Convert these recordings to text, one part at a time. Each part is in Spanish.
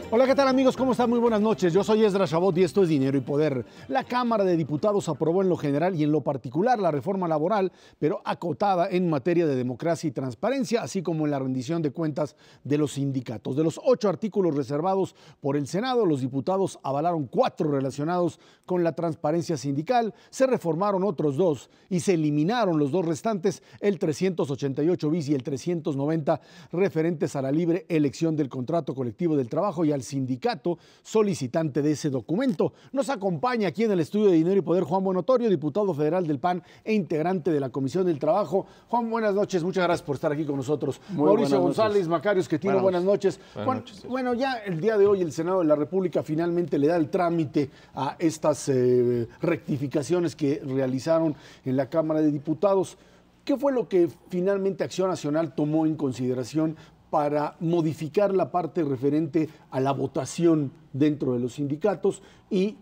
Hola, ¿qué tal amigos? ¿Cómo están? Muy buenas noches. Yo soy Esdras Chabot y esto es Dinero y Poder. La Cámara de Diputados aprobó en lo general y en lo particular la reforma laboral, pero acotada en materia de democracia y transparencia, así como en la rendición de cuentas de los sindicatos. De los 8 artículos reservados por el Senado, los diputados avalaron 4 relacionados con la transparencia sindical, se reformaron otros 2 y se eliminaron los 2 restantes, el 388 bis y el 390 referentes a la libre elección del contrato colectivo del trabajo y al sindicato solicitante de ese documento. Nos acompaña aquí en el estudio de Dinero y Poder Juan Buenotorio, diputado federal del PAN e integrante de la Comisión del Trabajo. Juan, buenas noches, muchas gracias por estar aquí con nosotros. Mauricio González, Macario Esquetino, buenas noches. Juan, bueno, ya el día de hoy el Senado de la República finalmente le da el trámite a estas rectificaciones que realizaron en la Cámara de Diputados. ¿Qué fue lo que finalmente Acción Nacional tomó en consideración para modificar la parte referente a la votación dentro de los sindicatos y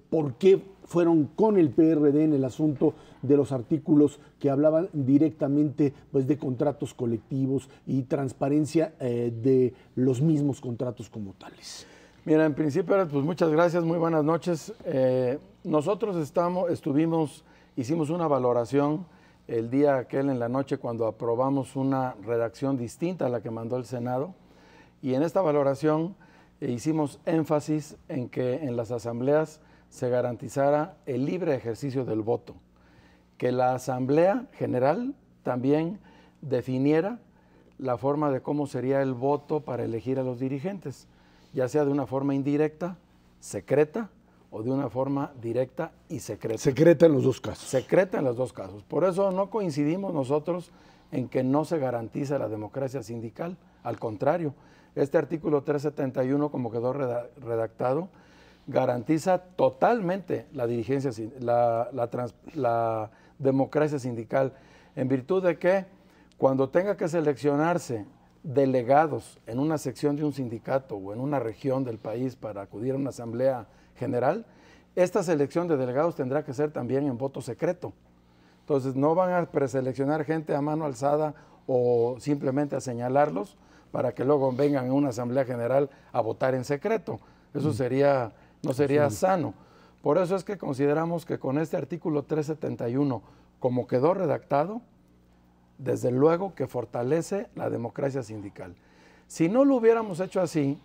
por qué fueron con el PRD en el asunto de los artículos que hablaban directamente pues, de contratos colectivos y transparencia de los mismos contratos como tales? Mira, en principio, pues muchas gracias, muy buenas noches. Nosotros hicimos una valoración el día aquel en la noche cuando aprobamos una redacción distinta a la que mandó el Senado, y en esta valoración hicimos énfasis en que en las asambleas se garantizara el libre ejercicio del voto, que la Asamblea General también definiera la forma de cómo sería el voto para elegir a los dirigentes, ya sea de una forma indirecta, secreta, o de una forma directa y secreta. Secreta en los dos casos. Secreta en los dos casos. Por eso no coincidimos nosotros en que no se garantiza la democracia sindical. Al contrario, este artículo 371, como quedó redactado, garantiza totalmente la dirigencia, la democracia sindical, en virtud de que cuando tenga que seleccionarse delegados en una sección de un sindicato o en una región del país para acudir a una asamblea general, esta selección de delegados tendrá que ser también en voto secreto. Entonces no van a preseleccionar gente a mano alzada o simplemente a señalarlos para que luego vengan a una asamblea general a votar en secreto. Eso no sería sano. Por eso es que consideramos que con este artículo 371, como quedó redactado, desde luego que fortalece la democracia sindical. Si no lo hubiéramos hecho así,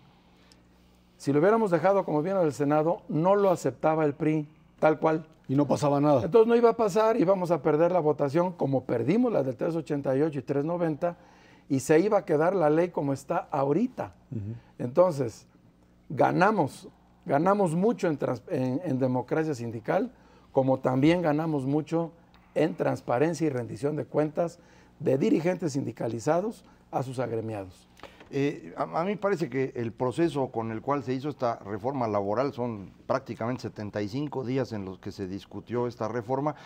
si lo hubiéramos dejado como viene del Senado, no lo aceptaba el PRI, tal cual. Y no pasaba nada. Entonces no iba a pasar, íbamos a perder la votación como perdimos la del 388 y 390, y se iba a quedar la ley como está ahorita. Entonces, ganamos mucho en democracia sindical, como también ganamos mucho en transparencia y rendición de cuentas de dirigentes sindicalizados a sus agremiados. A mí parece que el proceso con el cual se hizo esta reforma laboral, son prácticamente 75 días en los que se discutió esta reforma,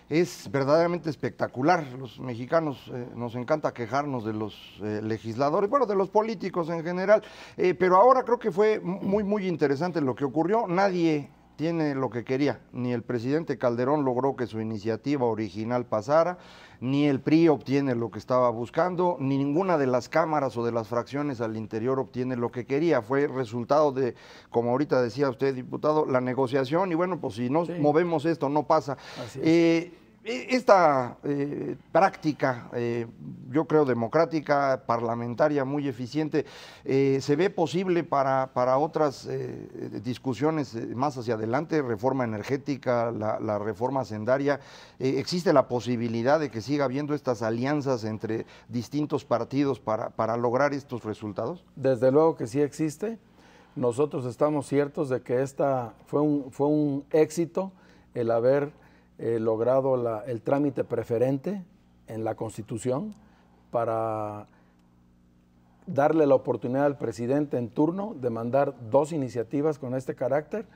es verdaderamente espectacular. Los mexicanos nos encanta quejarnos de los legisladores, bueno, de los políticos en general, pero ahora creo que fue muy interesante lo que ocurrió. Nadie tiene lo que quería, ni el presidente Calderón logró que su iniciativa original pasara, ni el PRI obtiene lo que estaba buscando, ni ninguna de las cámaras o de las fracciones al interior obtiene lo que quería. Fue resultado de, como ahorita decía usted, diputado, la negociación, y bueno, pues si no movemos esto, no pasa. Esta práctica, yo creo democrática, parlamentaria, muy eficiente, se ve posible para otras discusiones más hacia adelante, reforma energética, la reforma hacendaria. ¿Existe la posibilidad de que siga habiendo estas alianzas entre distintos partidos para lograr estos resultados? Desde luego que sí existe. Nosotros estamos ciertos de que esta fue un éxito el haber logrado el trámite preferente en la Constitución para darle la oportunidad al presidente en turno de mandar 2 iniciativas con este carácter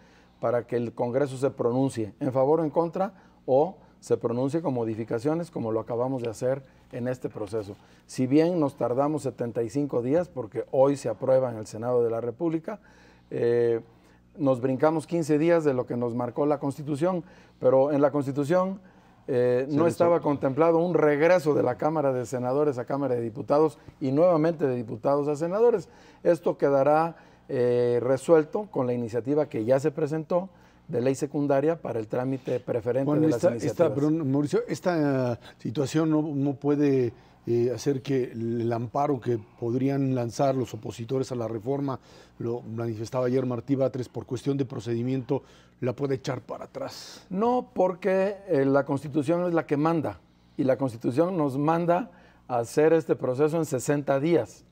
para que el Congreso se pronuncie en favor o en contra, o se pronuncie con modificaciones como lo acabamos de hacer en este proceso. Si bien nos tardamos 75 días, porque hoy se aprueba en el Senado de la República, nos brincamos 15 días de lo que nos marcó la Constitución, pero en la Constitución no estaba contemplado un regreso de la Cámara de Senadores a Cámara de Diputados y nuevamente de diputados a senadores. Esto quedará resuelto con la iniciativa que ya se presentó de ley secundaria para el trámite preferente de las iniciativas. Mauricio, esta situación no puede hacer que el amparo que podrían lanzar los opositores a la reforma, lo manifestaba ayer Martí Batres, por cuestión de procedimiento, la puede echar para atrás. No, porque la Constitución es la que manda, y la Constitución nos manda a hacer este proceso en 60 días.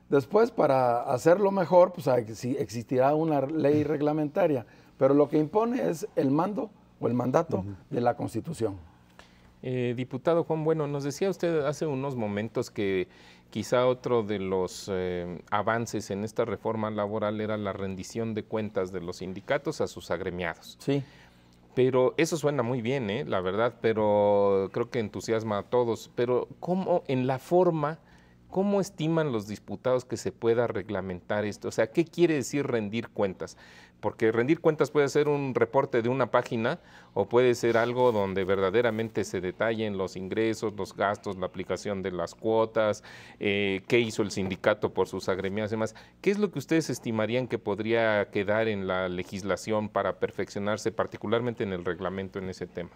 Después, para hacerlo mejor, pues existirá una ley reglamentaria, pero lo que impone es el mando o el mandato de la Constitución. Diputado Juan Bueno, nos decía usted hace unos momentos que quizá otro de los avances en esta reforma laboral era la rendición de cuentas de los sindicatos a sus agremiados. Sí. Pero eso suena muy bien, la verdad, pero creo que entusiasma a todos. Pero ¿cómo en la forma, cómo estiman los diputados que se pueda reglamentar esto? O sea, ¿qué quiere decir rendir cuentas? Porque rendir cuentas puede ser un reporte de una página o puede ser algo donde verdaderamente se detallen los ingresos, los gastos, la aplicación de las cuotas, qué hizo el sindicato por sus agremiados y demás. ¿Qué es lo que ustedes estimarían que podría quedar en la legislación para perfeccionarse, particularmente en el reglamento en ese tema?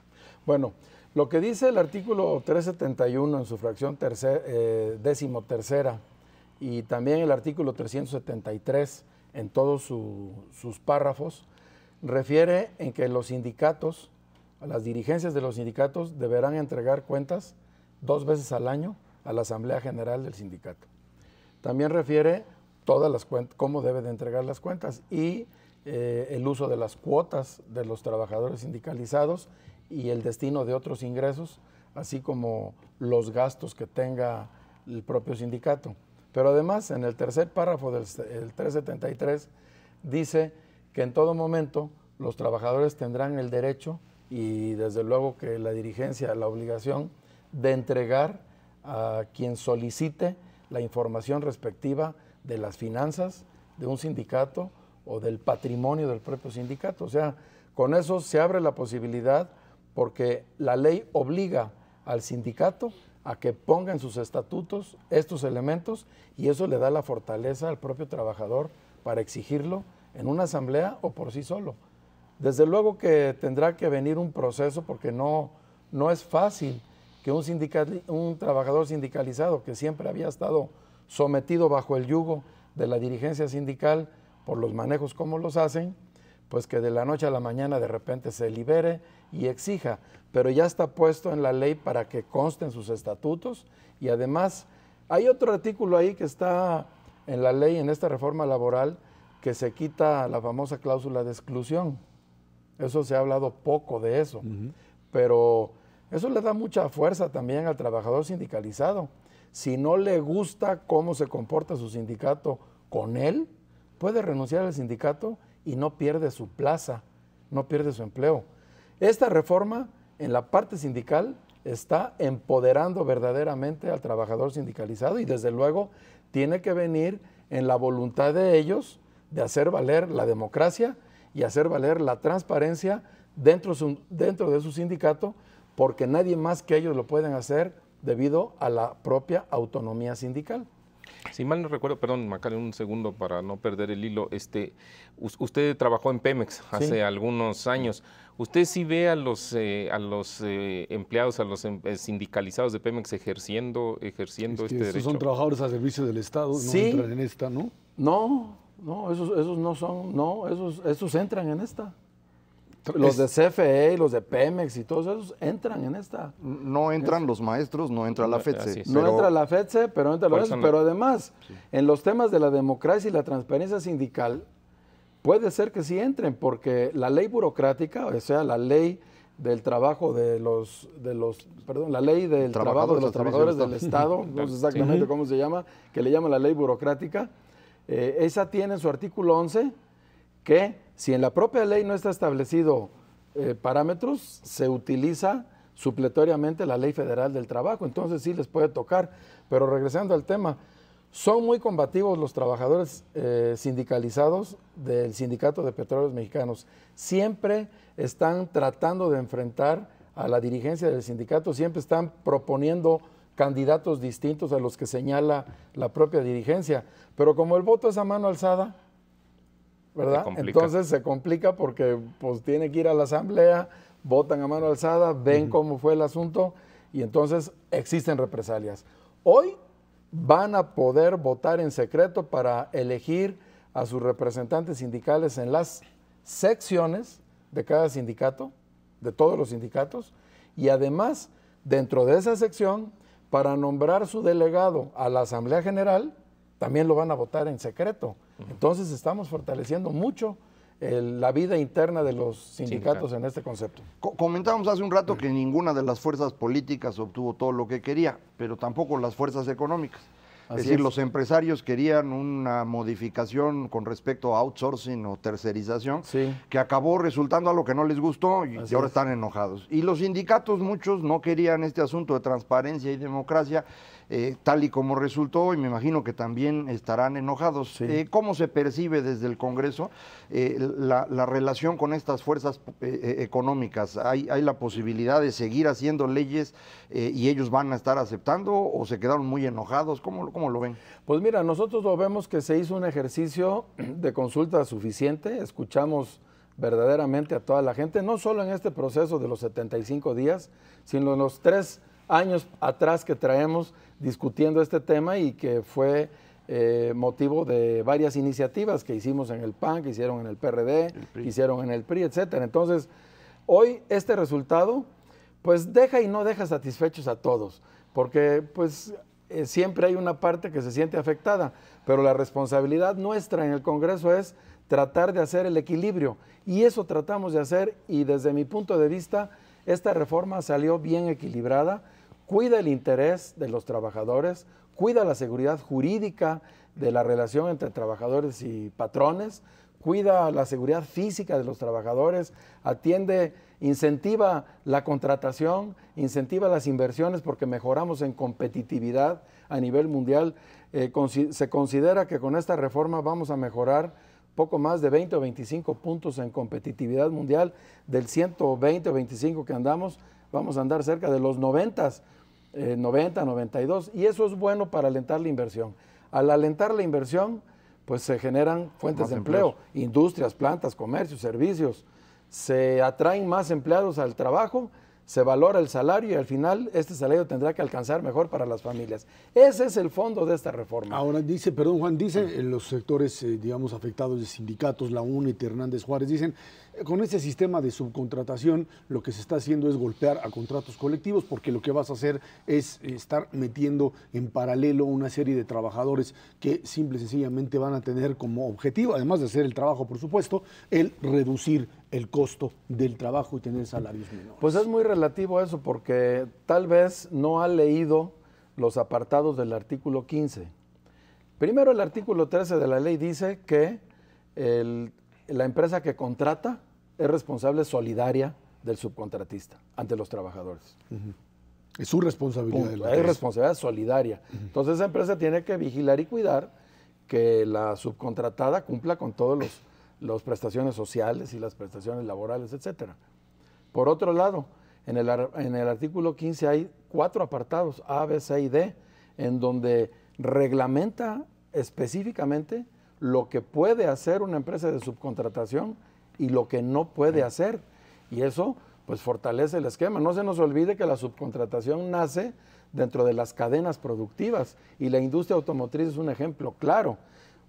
Bueno, lo que dice el artículo 371 en su fracción 13ª y también el artículo 373 en todos sus párrafos, refiere en que los sindicatos, las dirigencias de los sindicatos deberán entregar cuentas 2 veces al año a la Asamblea General del sindicato. También refiere todas las cuentas, cómo debe de entregar las cuentas y el uso de las cuotas de los trabajadores sindicalizados y el destino de otros ingresos, así como los gastos que tenga el propio sindicato. Pero además, en el tercer párrafo del 373, dice que en todo momento los trabajadores tendrán el derecho y desde luego que la dirigencia, la obligación de entregar a quien solicite la información respectiva de las finanzas de un sindicato o del patrimonio del propio sindicato. O sea, con eso se abre la posibilidad porque la ley obliga al sindicato a que ponga en sus estatutos estos elementos y eso le da la fortaleza al propio trabajador para exigirlo en una asamblea o por sí solo. Desde luego que tendrá que venir un proceso porque no es fácil que un trabajador sindicalizado que siempre había estado sometido bajo el yugo de la dirigencia sindical por los manejos como los hacen, pues que de la noche a la mañana de repente se libere y exija, pero ya está puesto en la ley para que consten sus estatutos y además hay otro artículo ahí que está en la ley, en esta reforma laboral, que se quita la famosa cláusula de exclusión. Eso se ha hablado poco de eso, pero eso le da mucha fuerza también al trabajador sindicalizado. Si no le gusta cómo se comporta su sindicato con él, puede renunciar al sindicato y no pierde su plaza, no pierde su empleo. Esta reforma en la parte sindical está empoderando verdaderamente al trabajador sindicalizado y desde luego tiene que venir en la voluntad de ellos de hacer valer la democracia y hacer valer la transparencia dentro de su sindicato, porque nadie más que ellos lo pueden hacer debido a la propia autonomía sindical. Si mal no recuerdo, perdón, Macario, un segundo para no perder el hilo, usted trabajó en Pemex hace algunos años. ¿Usted sí ve a los empleados, a los sindicalizados de Pemex ejerciendo este derecho? Son trabajadores al servicio del Estado, no entran en esta, ¿no? No, esos no son, esos entran en esta. Los de CFE y los de Pemex y todos esos entran en esta. No entran los maestros, no entra la FETSE. No entra la FETSE, pero entra la FETSE. Pero además, en los temas de la democracia y la transparencia sindical, puede ser que sí entren, porque la ley burocrática, o sea, la ley del trabajo la ley del trabajo de los trabajadores del Estado, no sé exactamente cómo se llama, que le llaman la ley burocrática, esa tiene en su artículo 11 que si en la propia ley no está establecido parámetros, se utiliza supletoriamente la Ley Federal del Trabajo, entonces sí les puede tocar. Pero regresando al tema, son muy combativos los trabajadores sindicalizados del Sindicato de Petróleos Mexicanos. Siempre están tratando de enfrentar a la dirigencia del sindicato, siempre están proponiendo candidatos distintos a los que señala la propia dirigencia. Pero como el voto es a mano alzada, ¿verdad? Entonces se complica porque pues tiene que ir a la asamblea, votan a mano alzada, ven cómo fue el asunto y entonces existen represalias. Hoy van a poder votar en secreto para elegir a sus representantes sindicales en las secciones de cada sindicato, de todos los sindicatos, y además, dentro de esa sección, para nombrar su delegado a la Asamblea General, también lo van a votar en secreto. Entonces estamos fortaleciendo mucho la vida interna de los sindicatos en este concepto. Comentábamos hace un rato que ninguna de las fuerzas políticas obtuvo todo lo que quería, pero tampoco las fuerzas económicas. Es decir, los empresarios querían una modificación con respecto a outsourcing o tercerización, que acabó resultando a lo que no les gustó y ahora están enojados. Y los sindicatos, muchos, no querían este asunto de transparencia y democracia, tal y como resultó, y me imagino que también estarán enojados. ¿Cómo se percibe desde el Congreso la relación con estas fuerzas económicas? ¿Hay la posibilidad de seguir haciendo leyes y ellos van a estar aceptando o se quedaron muy enojados? ¿Cómo lo ven? Pues mira, nosotros lo vemos que se hizo un ejercicio de consulta suficiente, escuchamos verdaderamente a toda la gente, no solo en este proceso de los 75 días, sino en los 3 años atrás que traemos discutiendo este tema y que fue motivo de varias iniciativas que hicimos en el PAN, que hicieron en el PRD, que hicieron en el PRI, etcétera. Entonces, hoy este resultado, pues deja y no deja satisfechos a todos, porque pues siempre hay una parte que se siente afectada, pero la responsabilidad nuestra en el Congreso es tratar de hacer el equilibrio, y eso tratamos de hacer, y desde mi punto de vista, esta reforma salió bien equilibrada, cuida el interés de los trabajadores, cuida la seguridad jurídica de la relación entre trabajadores y patrones, cuida la seguridad física de los trabajadores, atiende, incentiva la contratación, incentiva las inversiones porque mejoramos en competitividad a nivel mundial. Se considera que con esta reforma vamos a mejorar poco más de 20 o 25 puntos en competitividad mundial. Del 120 o 25 que andamos, vamos a andar cerca de los 90, 92, y eso es bueno para alentar la inversión. Al alentar la inversión, pues se generan fuentes de empleo, industrias, plantas, comercios, servicios, se atraen más empleados al trabajo, se valora el salario y al final este salario tendrá que alcanzar mejor para las familias. Ese es el fondo de esta reforma. Ahora dice, perdón Juan, dicen los sectores, digamos, afectados de sindicatos, la UNIT, Hernández Juárez, dicen, con este sistema de subcontratación lo que se está haciendo es golpear a contratos colectivos porque lo que vas a hacer es estar metiendo en paralelo una serie de trabajadores que simple y sencillamente van a tener como objetivo, además de hacer el trabajo, por supuesto, el reducir el costo del trabajo y tener salarios menores. Pues es muy relativo eso porque tal vez no ha leído los apartados del artículo 15. Primero, el artículo 13 de la ley dice que la empresa que contrata es responsable solidaria del subcontratista ante los trabajadores. Es su responsabilidad. Es responsabilidad solidaria. Entonces esa empresa tiene que vigilar y cuidar que la subcontratada cumpla con todos las prestaciones sociales y las prestaciones laborales, etcétera. Por otro lado, en el artículo 15 hay 4 apartados, A, B, C y D, en donde reglamenta específicamente lo que puede hacer una empresa de subcontratación y lo que no puede hacer. Y eso pues fortalece el esquema. No se nos olvide que la subcontratación nace dentro de las cadenas productivas y la industria automotriz es un ejemplo claro.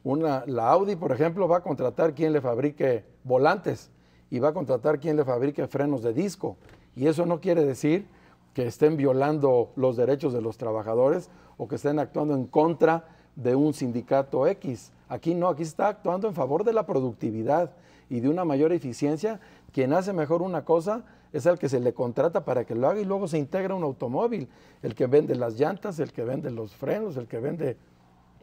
La Audi, por ejemplo, va a contratar quien le fabrique volantes y va a contratar quien le fabrique frenos de disco. Y eso no quiere decir que estén violando los derechos de los trabajadores o que estén actuando en contra de un sindicato X. Aquí no, aquí se está actuando en favor de la productividad y de una mayor eficiencia. Quien hace mejor una cosa es el que se le contrata para que lo haga y luego se integra un automóvil. El que vende las llantas, el que vende los frenos, el que vende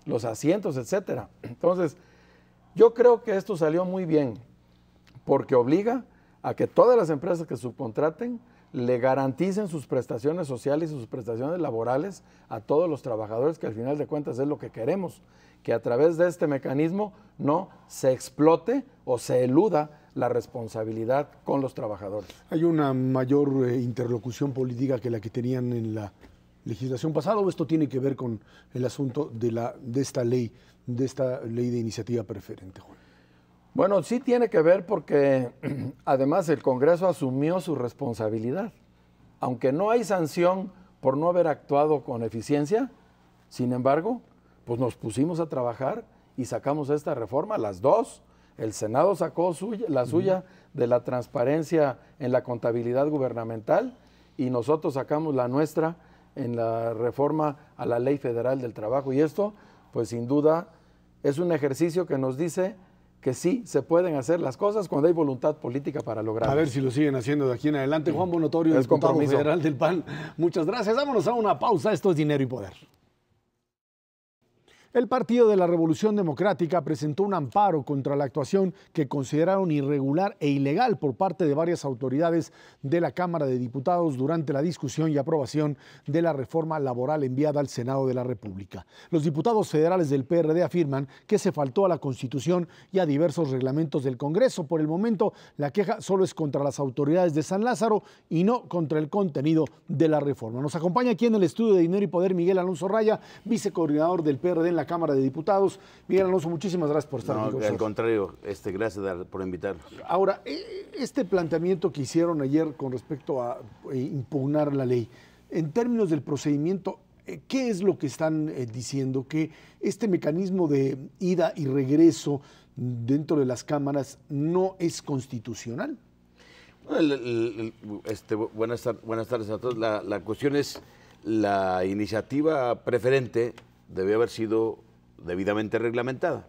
los asientos, etcétera. Entonces, yo creo que esto salió muy bien porque obliga a que todas las empresas que subcontraten le garanticen sus prestaciones sociales y sus prestaciones laborales a todos los trabajadores, que al final de cuentas es lo que queremos, que a través de este mecanismo no se explote o se eluda la responsabilidad con los trabajadores. ¿Hay una mayor interlocución política que la que tenían en la legislación pasada o esto tiene que ver con el asunto de esta ley de iniciativa preferente, Juan? Bueno, sí tiene que ver porque además el Congreso asumió su responsabilidad. Aunque no hay sanción por no haber actuado con eficiencia, sin embargo, pues nos pusimos a trabajar y sacamos esta reforma, las dos. El Senado sacó la suya de la transparencia en la contabilidad gubernamental y nosotros sacamos la nuestra en la reforma a la Ley Federal del Trabajo. Y esto, pues sin duda, es un ejercicio que nos dice que sí se pueden hacer las cosas cuando hay voluntad política para lograrlo. A ver si lo siguen haciendo de aquí en adelante. Juan Bonotorio, diputado federal del PAN. Muchas gracias. Vámonos a una pausa. Esto es Dinero y Poder. El Partido de la Revolución Democrática presentó un amparo contra la actuación que consideraron irregular e ilegal por parte de varias autoridades de la Cámara de Diputados durante la discusión y aprobación de la reforma laboral enviada al Senado de la República. Los diputados federales del PRD afirman que se faltó a la Constitución y a diversos reglamentos del Congreso. Por el momento, la queja solo es contra las autoridades de San Lázaro y no contra el contenido de la reforma. Nos acompaña aquí en el estudio de Dinero y Poder Miguel Alonso Raya, vicecoordinador del PRD en la Cámara de Diputados. Miguel Alonso, muchísimas gracias por estar con nosotros. Al contrario, gracias por invitarnos. Ahora, este planteamiento que hicieron ayer con respecto a impugnar la ley, en términos del procedimiento, ¿qué es lo que están diciendo? ¿Que este mecanismo de ida y regreso dentro de las cámaras no es constitucional? Buenas tardes a todos. La cuestión es, la iniciativa preferente debe haber sido debidamente reglamentada.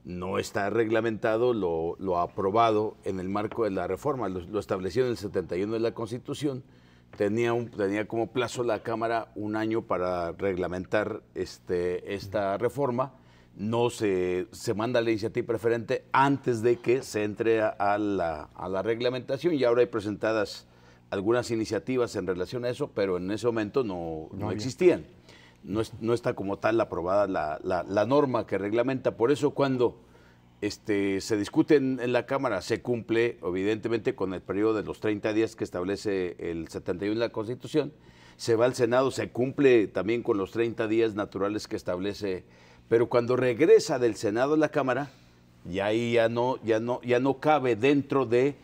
No está reglamentado lo aprobado en el marco de la reforma, lo establecido en el 71 de la Constitución. Tenía como plazo la Cámara un año para reglamentar esta reforma. No se manda la iniciativa preferente antes de que se entre a la reglamentación, y ahora hay presentadas algunas iniciativas en relación a eso, pero en ese momento no existían. No está como tal aprobada la norma que reglamenta. Por eso cuando se discute en la Cámara se cumple evidentemente con el periodo de los 30 días que establece el 71 de la Constitución. Se va al Senado, se cumple también con los 30 días naturales que establece, pero cuando regresa del Senado a la Cámara, ya no cabe dentro del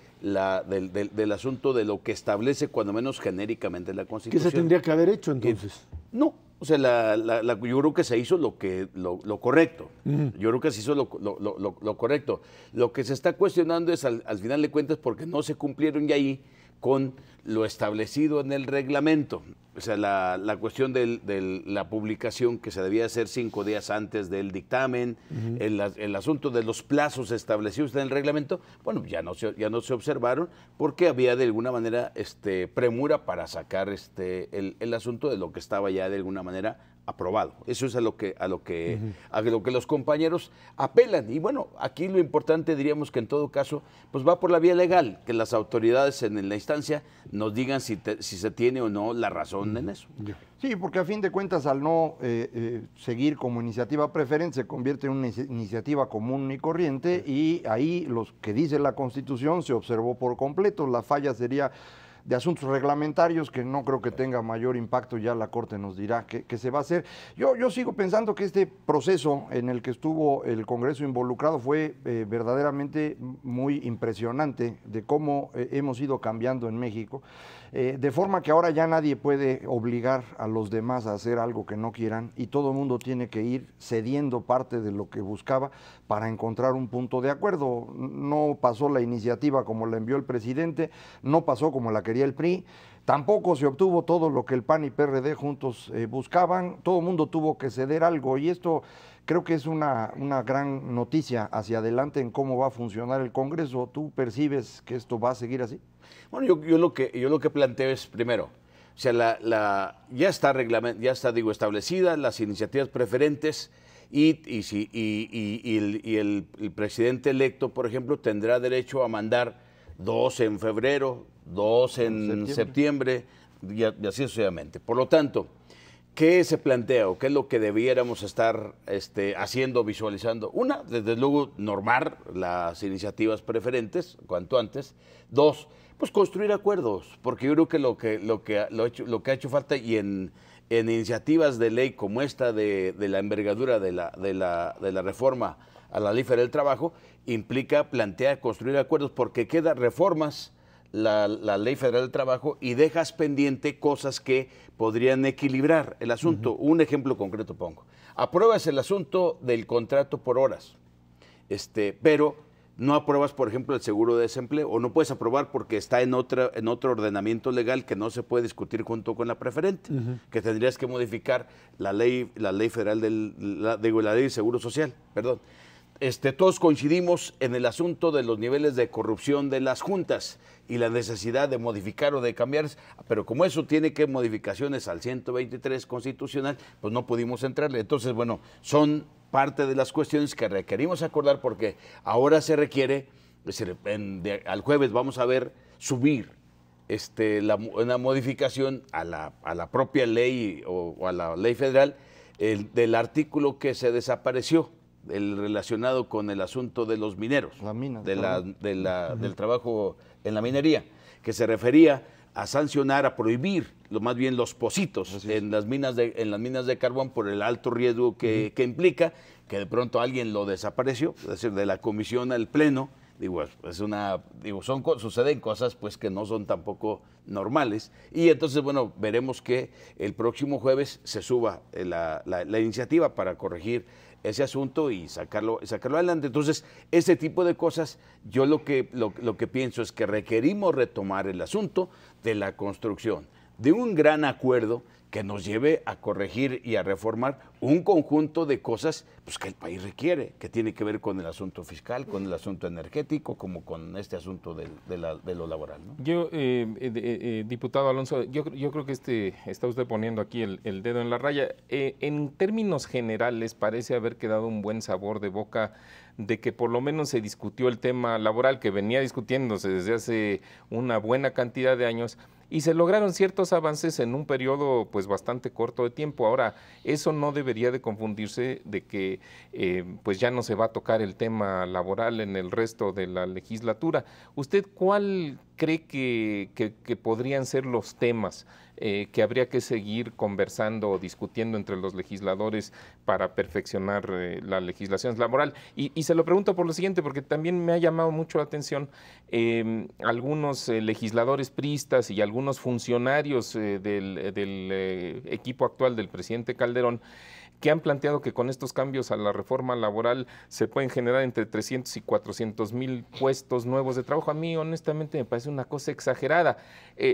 asunto de lo que establece cuando menos genéricamente la Constitución. ¿Qué se tendría que haber hecho entonces? No, o sea, yo creo que se hizo lo correcto. Yo creo que se hizo lo correcto. Lo que se está cuestionando es, al final de cuentas, porque no se cumplieron ya ahí con lo establecido en el reglamento. O sea, la cuestión de la publicación que se debía hacer 5 días antes del dictamen, el asunto de los plazos establecidos en el reglamento, bueno, ya no se observaron porque había de alguna manera premura para sacar el asunto de lo que estaba ya de alguna manera aprobado. Eso es a lo que los compañeros apelan. Y bueno, aquí lo importante, diríamos que en todo caso, pues va por la vía legal, que las autoridades en la instancia nos digan si se tiene o no la razón en eso. Sí, porque a fin de cuentas, al no seguir como iniciativa preferente, se convierte en una iniciativa común y corriente, y ahí los que dice la Constitución se observó por completo. La falla sería de asuntos reglamentarios, que no creo que tenga mayor impacto. Ya la Corte nos dirá qué se va a hacer. Yo sigo pensando que este proceso en el que estuvo el Congreso involucrado fue verdaderamente muy impresionante, de cómo hemos ido cambiando en México, de forma que ahora ya nadie puede obligar a los demás a hacer algo que no quieran, y todo el mundo tiene que ir cediendo parte de lo que buscaba para encontrar un punto de acuerdo. No pasó la iniciativa como la envió el presidente, no pasó como la quería el PRI, tampoco se obtuvo todo lo que el PAN y PRD juntos buscaban. Todo el mundo tuvo que ceder algo, y esto creo que es una gran noticia hacia adelante en cómo va a funcionar el Congreso. ¿Tú percibes que esto va a seguir así? Bueno, yo lo que planteo es, primero, o sea, ya está establecida las iniciativas preferentes, y el presidente electo, por ejemplo, tendrá derecho a mandar 2 en febrero, 2 en septiembre y así sucesivamente. Por lo tanto, ¿qué se plantea o qué es lo que debiéramos estar haciendo, visualizando? Una, desde luego, normar las iniciativas preferentes cuanto antes. Dos, pues construir acuerdos, porque yo creo que lo que ha hecho falta y en iniciativas de ley como esta de la envergadura de la reforma a la Ley Federal del Trabajo, implica plantear, construir acuerdos, porque queda reformas la Ley Federal del Trabajo y dejas pendiente cosas que podrían equilibrar el asunto. Un ejemplo concreto pongo. Apruebas el asunto del contrato por horas, pero no apruebas, por ejemplo, el seguro de desempleo, o no puedes aprobar porque está en otro ordenamiento legal que no se puede discutir junto con la preferente, que tendrías que modificar la ley federal la ley de seguro social, perdón. Todos coincidimos en el asunto de los niveles de corrupción de las juntas y la necesidad de modificar o de cambiar, pero como eso tiene que modificaciones al 123 constitucional, pues no pudimos entrarle. Entonces, bueno, son parte de las cuestiones que requerimos acordar, porque ahora se requiere, al jueves vamos a ver subir una modificación a la propia ley o a la ley federal del artículo que se desapareció, el relacionado con el asunto de los mineros, del trabajo en la minería, que se refería a sancionar, a prohibir, más bien los pocitos en las minas de carbón por el alto riesgo que implica, que de pronto alguien lo desapareció, es decir, de la comisión al pleno. Suceden cosas pues que no son tampoco normales, y entonces, bueno, veremos que el próximo jueves se suba la iniciativa para corregir ese asunto y sacarlo adelante. Entonces, ese tipo de cosas, yo lo que pienso es que requerimos retomar el asunto de la construcción de un gran acuerdo que nos lleve a corregir y a reformar un conjunto de cosas pues, que el país requiere, que tiene que ver con el asunto fiscal, con el asunto energético, como con este asunto de lo laboral, ¿no? Yo, diputado Alonso, yo creo que está usted poniendo aquí el dedo en la raya. En términos generales, parece haber quedado un buen sabor de boca de que por lo menos se discutió el tema laboral, que venía discutiéndose desde hace una buena cantidad de años, y se lograron ciertos avances en un periodo pues bastante corto de tiempo. Ahora, eso no debería de confundirse de que pues ya no se va a tocar el tema laboral en el resto de la legislatura. ¿Usted cuál cree que podrían ser los temas que habría que seguir conversando o discutiendo entre los legisladores para perfeccionar la legislación laboral? Y se lo pregunto por lo siguiente, porque también me ha llamado mucho la atención algunos legisladores priistas y algunos funcionarios del equipo actual del presidente Calderón, que han planteado que con estos cambios a la reforma laboral se pueden generar entre 300 y 400 mil puestos nuevos de trabajo. A mí, honestamente, me parece una cosa exagerada.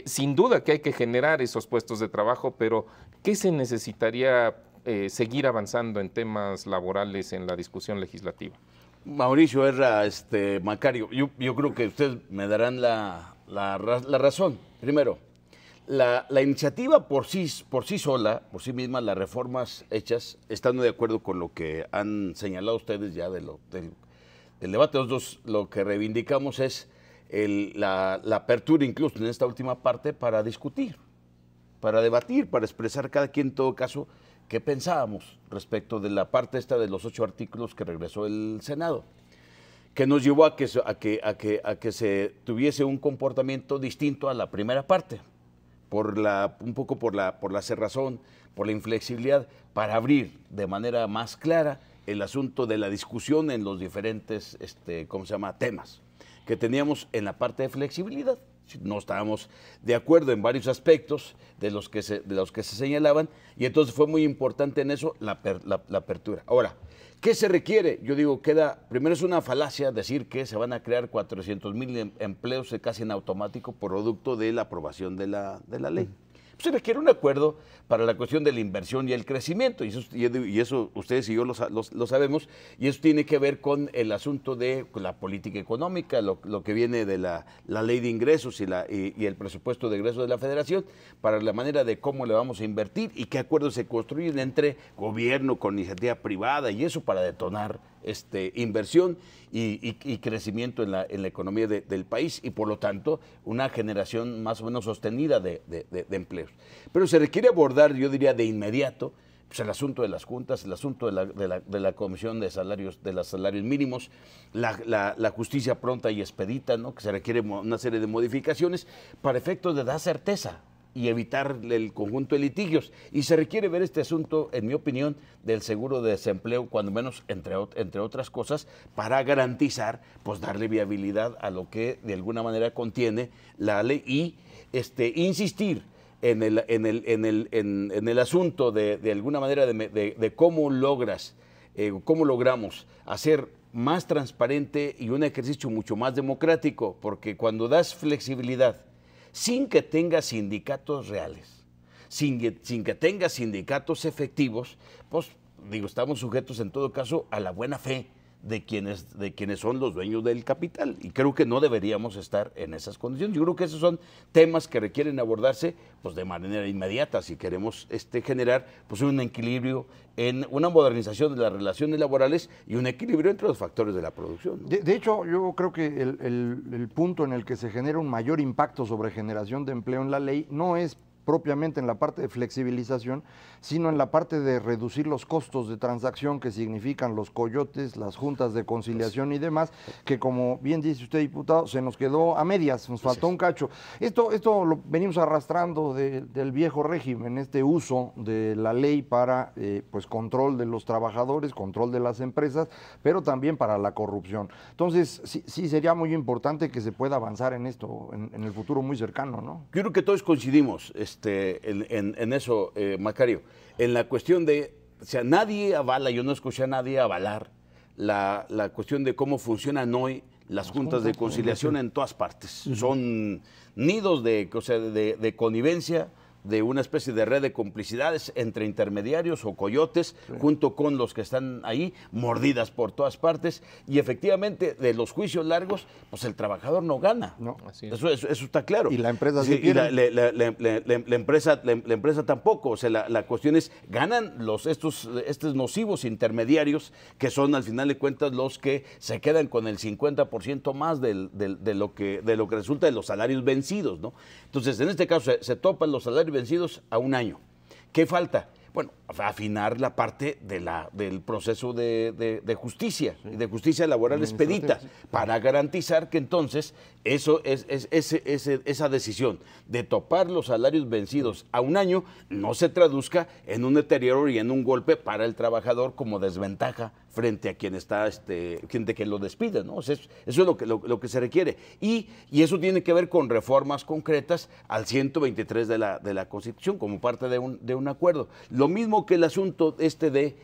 Sin duda que hay que generar esos puestos de trabajo, pero ¿qué se necesitaría seguir avanzando en temas laborales en la discusión legislativa? Mauricio Herra, Macario, yo creo que ustedes me darán la razón. Primero, la iniciativa por sí sola, por sí misma, las reformas hechas, estando de acuerdo con lo que han señalado ustedes ya del debate. Nosotros lo que reivindicamos es la apertura, incluso en esta última parte, para discutir, para debatir, para expresar cada quien, en todo caso, qué pensábamos respecto de la parte esta de los 8 artículos que regresó el Senado, que nos llevó a que se tuviese un comportamiento distinto a la primera parte, un poco por la cerrazón, por la inflexibilidad, para abrir de manera más clara el asunto de la discusión en los diferentes temas que teníamos en la parte de flexibilidad. No estábamos de acuerdo en varios aspectos de los que se señalaban, y entonces fue muy importante en eso la apertura. Ahora, ¿qué se requiere? Yo digo, primero es una falacia decir que se van a crear 400,000 empleos casi en automático producto de la aprobación de la ley. Pues se requiere un acuerdo para la cuestión de la inversión y el crecimiento, y eso ustedes y yo lo sabemos, y eso tiene que ver con el asunto de la política económica, lo que viene de la ley de ingresos y el presupuesto de egresos de la Federación, para la manera de cómo le vamos a invertir y qué acuerdos se construyen entre gobierno con iniciativa privada, y eso para detonar inversión y crecimiento en la economía del país y por lo tanto una generación más o menos sostenida de empleos. Pero se requiere abordar, yo diría, de inmediato pues el asunto de las juntas, el asunto de la comisión de salarios, de los salarios mínimos, la justicia pronta y expedita, ¿no? Que se requiere una serie de modificaciones para efectos de dar certeza y evitar el conjunto de litigios. Y se requiere ver este asunto, en mi opinión, del seguro de desempleo, cuando menos, entre otras cosas, para garantizar, pues darle viabilidad a lo que de alguna manera contiene la ley y insistir en el asunto de alguna manera de cómo logramos hacer más transparente y un ejercicio mucho más democrático, porque cuando das flexibilidad sin que tengas sindicatos reales, sin que tengas sindicatos efectivos, pues digo, estamos sujetos en todo caso a la buena fe de quienes son los dueños del capital y creo que no deberíamos estar en esas condiciones. Yo creo que esos son temas que requieren abordarse pues de manera inmediata si queremos generar pues un equilibrio en una modernización de las relaciones laborales y un equilibrio entre los factores de la producción, ¿no? De hecho, yo creo que el punto en el que se genera un mayor impacto sobre generación de empleo en la ley no es propiamente en la parte de flexibilización, sino en la parte de reducir los costos de transacción que significan los coyotes, las juntas de conciliación y demás, que como bien dice usted, diputado, se nos quedó a medias, nos faltó un cacho. Esto lo venimos arrastrando del viejo régimen, este uso de la ley para pues control de los trabajadores, control de las empresas, pero también para la corrupción. Entonces, sí sería muy importante que se pueda avanzar en esto en el futuro muy cercano, ¿no? Yo creo que todos coincidimos en eso, Macario, en la cuestión de, o sea, nadie avala, yo no escuché a nadie avalar la cuestión de cómo funcionan hoy las juntas de conciliación en todas partes. Son nidos de connivencia, de una especie de red de complicidades entre intermediarios o coyotes, junto con los que están ahí, mordidas por todas partes, y efectivamente de los juicios largos, pues el trabajador no gana. No, eso está claro. Y la empresa sí pierde. La empresa tampoco. O sea, la cuestión es, ganan estos nocivos intermediarios, que son al final de cuentas los que se quedan con el 50% más de lo que resulta de los salarios vencidos, ¿no? Entonces, en este caso, se topan los salarios vencidos a un año. ¿Qué falta? Bueno, afinar la parte del proceso de justicia, de justicia laboral expedita, para garantizar que entonces esa decisión de topar los salarios vencidos a un año no se traduzca en un deterioro y en un golpe para el trabajador como desventaja frente a quien está, que lo despide, ¿no? O sea, eso es lo que se requiere. Y eso tiene que ver con reformas concretas al 123 de la Constitución, como parte de un acuerdo. Lo mismo que el asunto de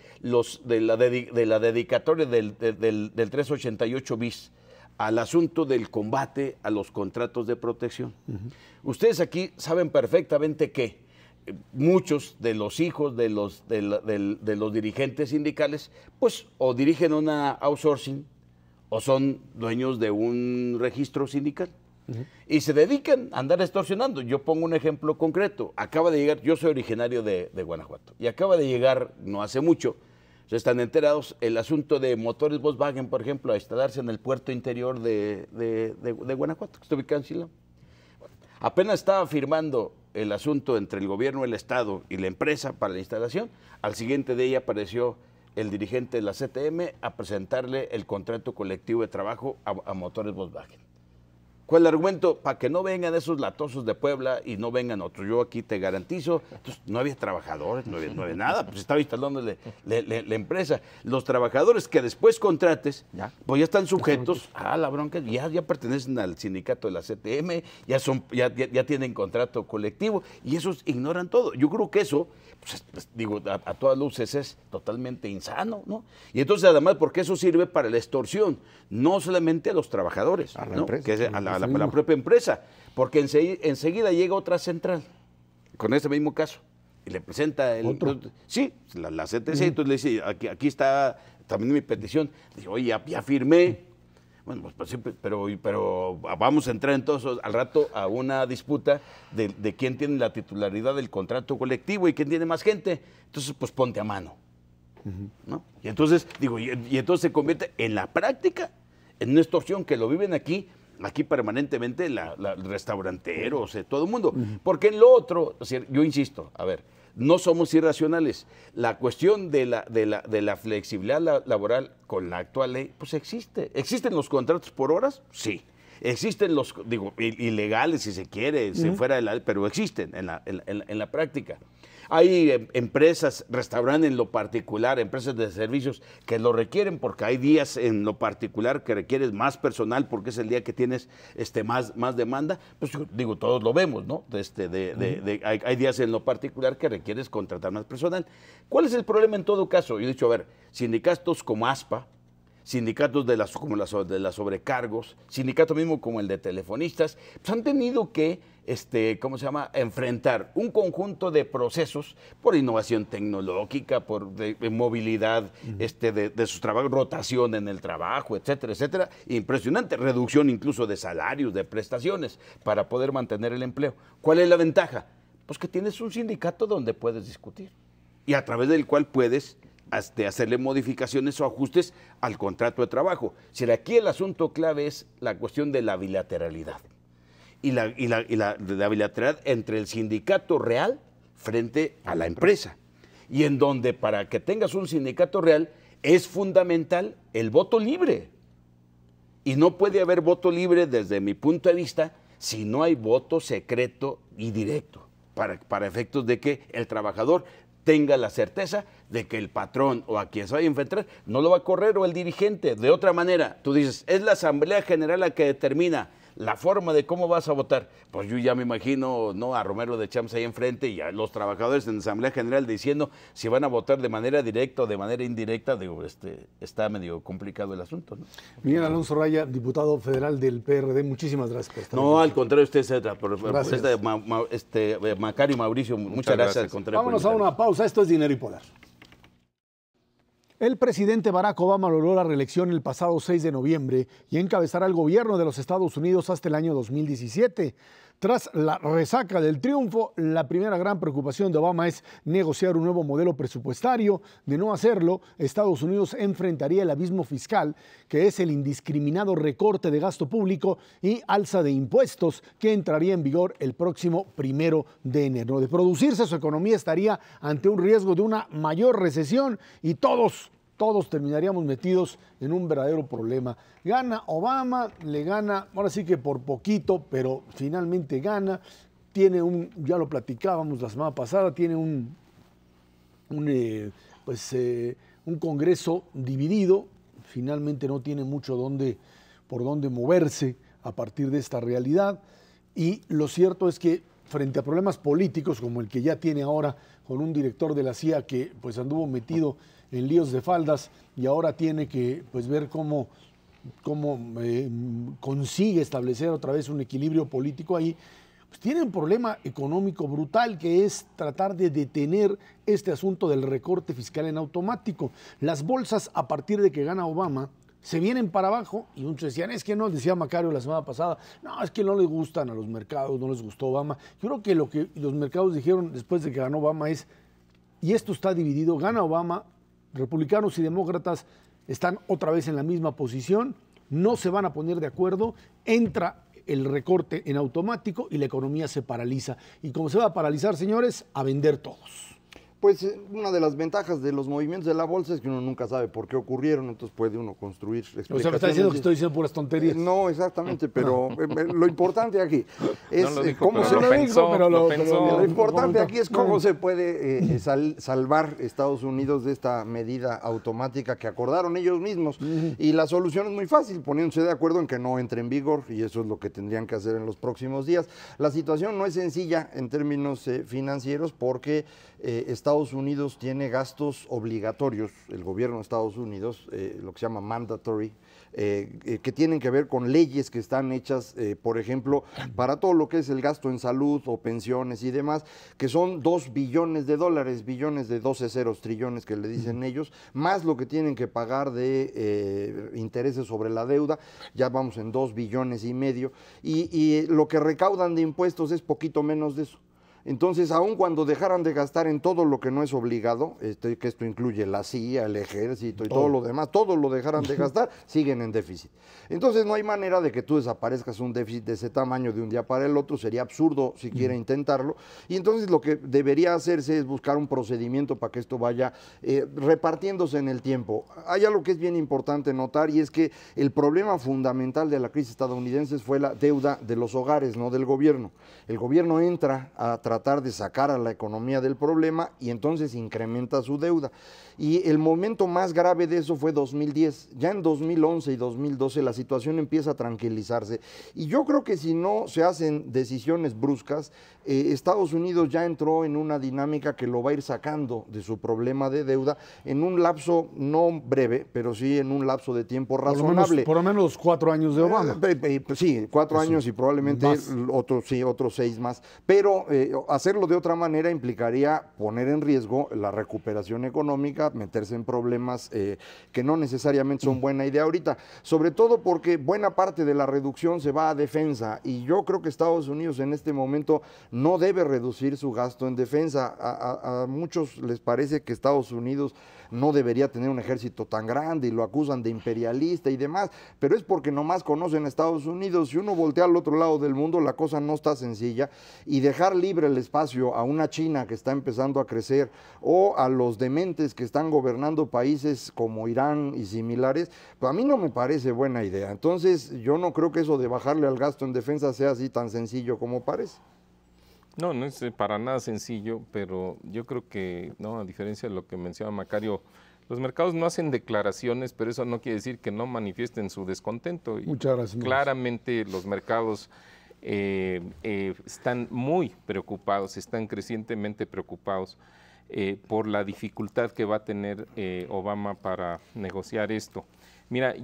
la dedicatoria del 388 bis al asunto del combate a los contratos de protección. Ustedes aquí saben perfectamente que muchos de los hijos de los dirigentes sindicales, pues o dirigen una outsourcing o son dueños de un registro sindical. Y se dedican a andar extorsionando. Yo pongo un ejemplo concreto. Acaba de llegar, yo soy originario de Guanajuato, y acaba de llegar, no hace mucho, se están enterados, el asunto de motores Volkswagen, por ejemplo, a instalarse en el puerto interior de Guanajuato, que está ubicado en Silao. Bueno, apenas estaba firmando el asunto entre el gobierno, el Estado y la empresa para la instalación, al siguiente día apareció el dirigente de la CTM a presentarle el contrato colectivo de trabajo a motores Volkswagen. ¿Cuál es el argumento? Para que no vengan esos latosos de Puebla y no vengan otros. Yo aquí te garantizo, entonces, no había trabajadores, no había nada, pues estaba instalándole la empresa. Los trabajadores que después contrates, pues ya están sujetos a la bronca, ya pertenecen al sindicato de la CTM, ya tienen contrato colectivo, y esos ignoran todo. Yo creo que eso, pues, digo, a todas luces es totalmente insano, ¿no? Y entonces, además, porque eso sirve para la extorsión, no solamente a los trabajadores, ¿no? Que es a la propia empresa, porque enseguida llega otra central con ese mismo caso y le presenta la CTC, entonces le dice, aquí está también mi petición. Dice, oye, ya firmé. Bueno, pues sí, pero vamos a entrar entonces al rato a una disputa de quién tiene la titularidad del contrato colectivo y quién tiene más gente. Entonces, pues ponte a mano. ¿no? Y entonces, digo, y entonces se convierte en la práctica en una extorsión que lo viven aquí permanentemente los restauranteros, todo el mundo. Porque en lo otro, o sea, yo insisto, a ver, no somos irracionales. La cuestión de la flexibilidad laboral con la actual ley, pues existe. ¿Existen los contratos por horas? Sí. Existen los, digo, ilegales si se quiere, fuera de la ley, pero existen en la práctica. Hay empresas, restaurantes en lo particular, empresas de servicios que lo requieren porque hay días en lo particular que requieres más personal porque es el día que tienes más demanda. Pues digo, todos lo vemos, ¿no? Hay días en lo particular que requieres contratar más personal. ¿Cuál es el problema en todo caso? Yo he dicho, a ver, sindicatos como ASPA, sindicatos de las sobrecargos, sindicato mismo como el de telefonistas, pues han tenido que, enfrentar un conjunto de procesos por innovación tecnológica, por movilidad de sus trabajos, rotación en el trabajo, etcétera, etcétera. Impresionante, reducción incluso de salarios, de prestaciones, para poder mantener el empleo. ¿Cuál es la ventaja? Pues que tienes un sindicato donde puedes discutir y a través del cual puedes hacerle modificaciones o ajustes al contrato de trabajo. Si aquí el asunto clave es la cuestión de la bilateralidad y la bilateralidad entre el sindicato real frente a la empresa. Y en donde para que tengas un sindicato real es fundamental el voto libre. Y no puede haber voto libre desde mi punto de vista si no hay voto secreto y directo para efectos de que el trabajador tenga la certeza de que el patrón o a quien se vaya a enfrentar no lo va a correr o el dirigente. De otra manera, tú dices, es la Asamblea General la que determina la forma de cómo vas a votar. Pues yo ya me imagino, ¿no?, a Romero de Champs ahí enfrente y a los trabajadores en la Asamblea General diciendo si van a votar de manera directa o de manera indirecta. Digo, está medio complicado el asunto, ¿no? Miguel Alonso Raya, diputado federal del PRD, muchísimas gracias por estar No, al contrario, usted, Macario Mauricio, muchas gracias. Al contrario. Vámonos a una pausa, esto es Dinero y Poder. El presidente Barack Obama logró la reelección el pasado 6 de noviembre y encabezará el gobierno de los Estados Unidos hasta el año 2017. Tras la resaca del triunfo, la primera gran preocupación de Obama es negociar un nuevo modelo presupuestario. De no hacerlo, Estados Unidos enfrentaría el abismo fiscal, que es el indiscriminado recorte de gasto público y alza de impuestos que entraría en vigor el próximo 1 de enero. De producirse, su economía estaría ante un riesgo de una mayor recesión y todos terminaríamos metidos en un verdadero problema. Gana Obama, le gana, ahora sí que por poquito, pero finalmente gana. Tiene ya lo platicábamos la semana pasada, tiene un Congreso dividido. Finalmente no tiene mucho por dónde moverse a partir de esta realidad. Y lo cierto es que frente a problemas políticos como el que ya tiene ahora con un director de la CIA que pues anduvo metido en líos de faldas y ahora tiene que pues ver cómo consigue establecer otra vez un equilibrio político ahí, pues tiene un problema económico brutal que es tratar de detener este asunto del recorte fiscal en automático. Las bolsas a partir de que gana Obama se vienen para abajo y muchos decían, es que no, decía Macario la semana pasada, no, es que no les gustan a los mercados, no les gustó Obama. Yo creo que lo que los mercados dijeron después de que ganó Obama es, y esto está dividido, gana Obama, republicanos y demócratas están otra vez en la misma posición, no se van a poner de acuerdo, entra el recorte en automático y la economía se paraliza. Y como se va a paralizar, señores, a vender todos. Pues una de las ventajas de los movimientos de la bolsa es que uno nunca sabe por qué ocurrieron, entonces puede uno construir explicaciones. O sea, me está diciendo que estoy diciendo puras tonterías. No, exactamente, pero lo importante aquí es cómo se lo importante aquí es cómo se puede salvar Estados Unidos de esta medida automática que acordaron ellos mismos. Y la solución es muy fácil, poniéndose de acuerdo en que no entre en vigor, y eso es lo que tendrían que hacer en los próximos días. La situación no es sencilla en términos financieros porque Estados Unidos tiene gastos obligatorios, el gobierno de Estados Unidos, lo que se llama mandatory, que tienen que ver con leyes que están hechas, por ejemplo, para todo lo que es el gasto en salud o pensiones y demás, que son $2 billones, billones de 12 ceros, trillones que le dicen ellos, más lo que tienen que pagar de intereses sobre la deuda, ya vamos en $2,5 billones, y lo que recaudan de impuestos es poquito menos de eso. Entonces, aun cuando dejaran de gastar en todo lo que no es obligado, que esto incluye la CIA, el ejército y todo lo demás, todo lo dejaran de gastar, siguen en déficit. Entonces, no hay manera de que tú desaparezcas un déficit de ese tamaño de un día para el otro, sería absurdo siquiera intentarlo. Y entonces lo que debería hacerse es buscar un procedimiento para que esto vaya repartiéndose en el tiempo. Hay algo que es bien importante notar, y es que el problema fundamental de la crisis estadounidense fue la deuda de los hogares, no del gobierno. El gobierno entra a tratar de sacar a la economía del problema y entonces incrementa su deuda. Y el momento más grave de eso fue 2010. Ya en 2011 y 2012 la situación empieza a tranquilizarse. Y yo creo que si no se hacen decisiones bruscas, Estados Unidos ya entró en una dinámica que lo va a ir sacando de su problema de deuda en un lapso no breve, pero sí en un lapso de tiempo razonable. Por lo menos 4 años de Obama. Sí, 4 años y probablemente otros 6 más. Pero hacerlo de otra manera implicaría poner en riesgo la recuperación económica, meterse en problemas que no necesariamente son buena idea ahorita, sobre todo porque buena parte de la reducción se va a defensa, y yo creo que Estados Unidos en este momento no debe reducir su gasto en defensa. A muchos les parece que Estados Unidos no debería tener un ejército tan grande y lo acusan de imperialista y demás, pero es porque nomás conocen a Estados Unidos. Si uno voltea al otro lado del mundo, la cosa no está sencilla, y dejar libre el espacio a una China que está empezando a crecer o a los dementes que están gobernando países como Irán y similares, pues a mí no me parece buena idea. Entonces yo no creo que eso de bajarle al gasto en defensa sea así tan sencillo como parece. No, no es para nada sencillo, pero yo creo que, no, a diferencia de lo que menciona Macario, los mercados no hacen declaraciones, pero eso no quiere decir que no manifiesten su descontento. Muchas gracias. Claramente los mercados están muy preocupados, están crecientemente preocupados por la dificultad que va a tener Obama para negociar esto. Mira,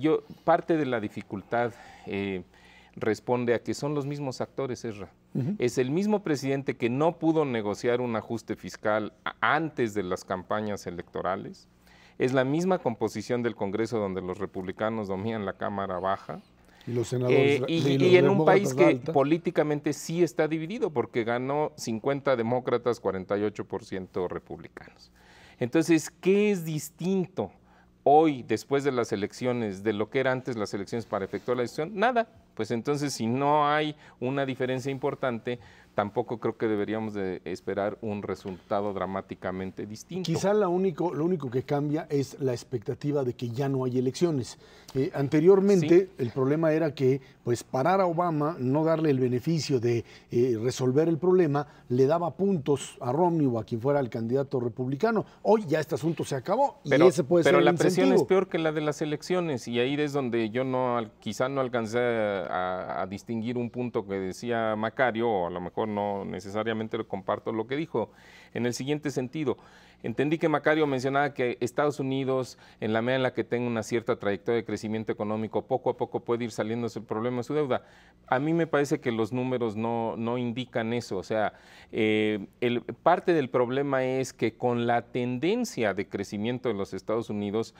parte de la dificultad responde a que son los mismos actores, Ezra. Es el mismo presidente que no pudo negociar un ajuste fiscal antes de las campañas electorales. Es la misma composición del Congreso donde los republicanos dominan la Cámara Baja. Y los senadores y en un país que políticamente sí está dividido, porque ganó 50 demócratas, 48% republicanos. Entonces, ¿qué es distinto hoy, después de las elecciones, de lo que era antes las elecciones para efectuar la decisión? Nada. Pues entonces, si no hay una diferencia importante, tampoco creo que deberíamos de esperar un resultado dramáticamente distinto. Quizá lo único que cambia es la expectativa de que ya no hay elecciones. Anteriormente, el problema era que pues parar a Obama, no darle el beneficio de resolver el problema, le daba puntos a Romney o a quien fuera el candidato republicano. Hoy ya este asunto se acabó y ese puede ser el incentivo. Pero la presión es peor que la de las elecciones, y ahí es donde yo quizá no alcancé a distinguir un punto que decía Macario, o a lo mejor no necesariamente comparto lo que dijo, en el siguiente sentido. Entendí que Macario mencionaba que Estados Unidos, en la medida en la que tenga una cierta trayectoria de crecimiento económico, poco a poco puede ir saliéndose el problema de su deuda. A mí me parece que los números no indican eso. O sea, parte del problema es que con la tendencia de crecimiento de los Estados Unidos,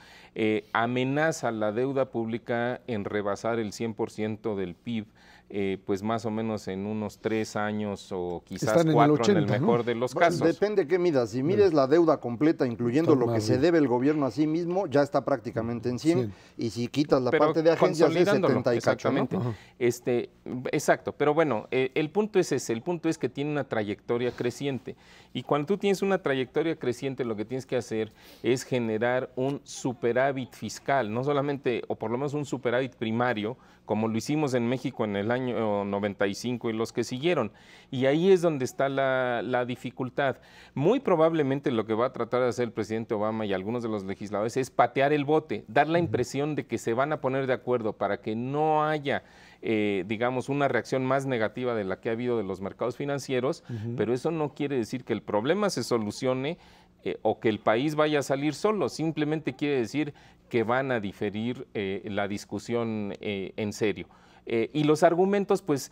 amenaza la deuda pública en rebasar el 100% del PIB, pues más o menos en unos 3 años o quizás 4 en el mejor de los casos. Depende qué midas. Si mides la deuda completa, incluyendo lo que se debe el gobierno a sí mismo, ya está prácticamente en 100. Y si quitas la parte de agencias, es 70 y cacho, ¿no? Exacto. Pero bueno, el punto es ese. El punto es que tiene una trayectoria creciente. Y cuando tú tienes una trayectoria creciente, lo que tienes que hacer es generar un superávit fiscal, no solamente, o por lo menos un superávit primario, como lo hicimos en México en el año 95 y los que siguieron. Y ahí es donde está la dificultad. Muy probablemente lo que va a tratar de hacer el presidente Obama y algunos de los legisladores es patear el bote, dar la impresión de que se van a poner de acuerdo para que no haya, digamos, una reacción más negativa de la que ha habido de los mercados financieros, pero eso no quiere decir que el problema se solucione o que el país vaya a salir solo, simplemente quiere decir que van a diferir la discusión en serio. Y los argumentos, pues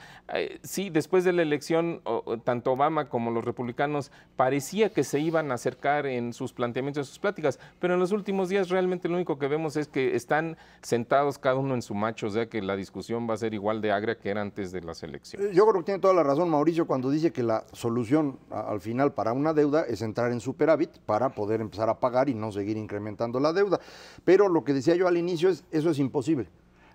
sí, después de la elección, tanto Obama como los republicanos parecía que se iban a acercar en sus planteamientos, en sus pláticas, pero en los últimos días realmente lo único que vemos es que están sentados cada uno en su macho, o sea que la discusión va a ser igual de agria que era antes de las elecciones. Yo creo que tiene toda la razón Mauricio cuando dice que la solución al final para una deuda es entrar en superávit para poder empezar a pagar y no seguir incrementando la deuda. Pero lo que decía yo al inicio es, eso es imposible.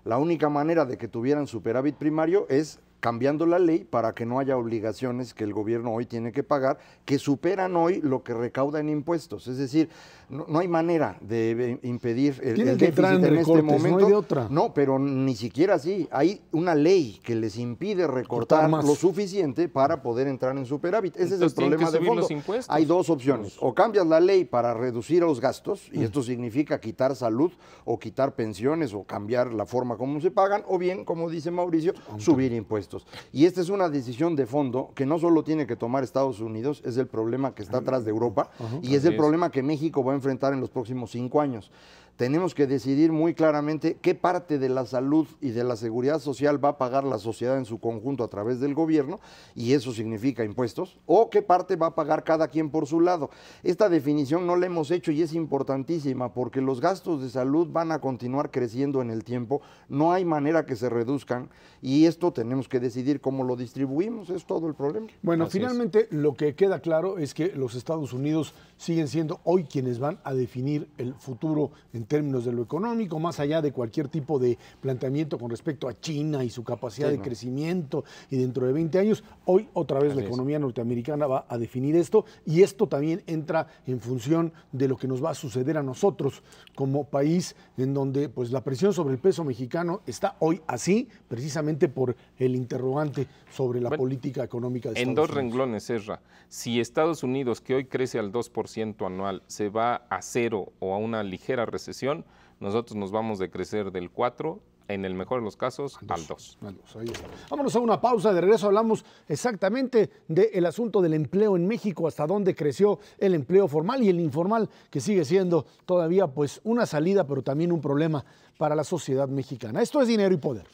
La única manera de que tuvieran superávit primario es cambiando la ley para que no haya obligaciones que el gobierno hoy tiene que pagar, que superan hoy lo que recauda en impuestos. Es decir, no hay manera de impedir el déficit en este momento. No hay de otra. No, pero ni siquiera así. Hay una ley que les impide recortar lo suficiente para poder entrar en superávit. Ese Entonces, es el problema de fondo. Hay dos opciones. O cambias la ley para reducir los gastos, y esto significa quitar salud o quitar pensiones o cambiar la forma como se pagan, o bien, como dice Mauricio, subir impuestos. Y esta es una decisión de fondo que no solo tiene que tomar Estados Unidos, es el problema que está atrás de Europa y es el problema que México va a enfrentar en los próximos 5 años. Tenemos que decidir muy claramente qué parte de la salud y de la seguridad social va a pagar la sociedad en su conjunto a través del gobierno, y eso significa impuestos, o qué parte va a pagar cada quien por su lado. Esta definición no la hemos hecho y es importantísima porque los gastos de salud van a continuar creciendo en el tiempo, no hay manera que se reduzcan, y esto tenemos que decidir cómo lo distribuimos, es todo el problema. Bueno, finalmente lo que queda claro es que los Estados Unidos siguen siendo hoy quienes van a definir el futuro en términos de lo económico, más allá de cualquier tipo de planteamiento con respecto a China y su capacidad de crecimiento y dentro de 20 años, hoy otra vez la economía norteamericana va a definir esto, y esto también entra en función de lo que nos va a suceder a nosotros como país, en donde pues la presión sobre el peso mexicano está hoy así, precisamente por el interrogante sobre la política económica de Estados Unidos. En dos renglones, Ezra. Si Estados Unidos, que hoy crece al 2% anual, se va a cero o a una ligera recesión, nosotros nos vamos de crecer del 4%, en el mejor de los casos, al 2%. Ahí está. Vámonos a una pausa, de regreso hablamos exactamente del asunto del empleo en México, hasta dónde creció el empleo formal y el informal, que sigue siendo todavía pues una salida, pero también un problema para la sociedad mexicana. Esto es Dinero y Poder.